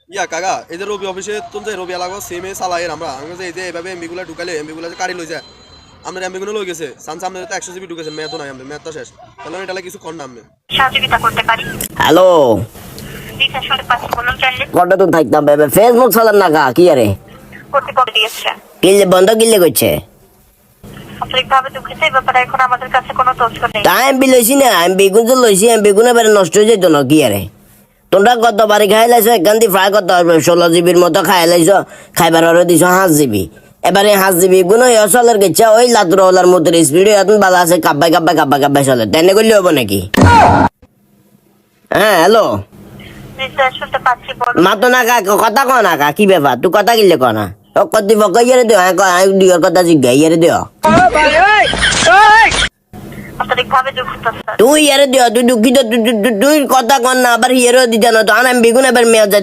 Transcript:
ইয়া কাকা এই যে রবি অফিসে তুমি যে রবি লাগো সিমে চালাই আমরা আমি যে এই যে এইভাবে এমবিগুলো ঢুকালে এমবিগুলো যে কারি লই যায় আপনার এমবিগুলো লই গেছে সামনে তো 100 জিবি ঢুকেছে মেয়াদ নাই আমাদের মেয়াদ তো শেষ তাহলে এটা কিছু কর না আমি সহযোগিতা করতে পারি। হ্যালো জি স্যার, শুনতে পাচ্ছি, বলুন চাইলে। কটা তো থাকতাম বেবে ফেসবুক চালান না কা কি আরে কর্তৃপক্ষ দিয়েছে। কিল্লে বন্ধ কিল্লে করছে আন্তরিকভাবে দুঃখিত, এই ব্যাপারে এখন আমাদের কাছে কোনো তথ্য নেই। তা এমবি লইছি না আমি বেগুন তো লইছি আমি বেগুন এবারে নষ্ট হয়ে যেত না কি আরে তোমরা কত বাড়ি খাই লাইছো এখান দিয়ে ফ্রাই করতে হবে 16 জিবির মতো খাই লাইছো খাইবার আরো দিছো 5 জিবি এবারে 5 জিবি গুণ চলের গেছে ওই লাতুরওয়ালার মতো স্পিড এখন ভালো আছে কাব্বাই চলে তেনে করলে হবো নাকি হ্যাঁ হ্যালো জি স্যার, শুনতে পাচ্ছি, বলুন। মাতো না কা কথা কো না কা কি ব্যাপার তুই কথা কিনলে কো না ও কর্তৃপক্ষ ইয়ে দিও আমি দুইয়ের কথা জিজ্ঞা ইয়ে দিও আন্তরিকভাবে দুঃখিত স্যার। তুই ইয়ারে দিও তুই দুঃখিত তুই কথা কর না আবার ইয়েরও দিতে না তো আমি বেগুন এবার মেয়ে যাই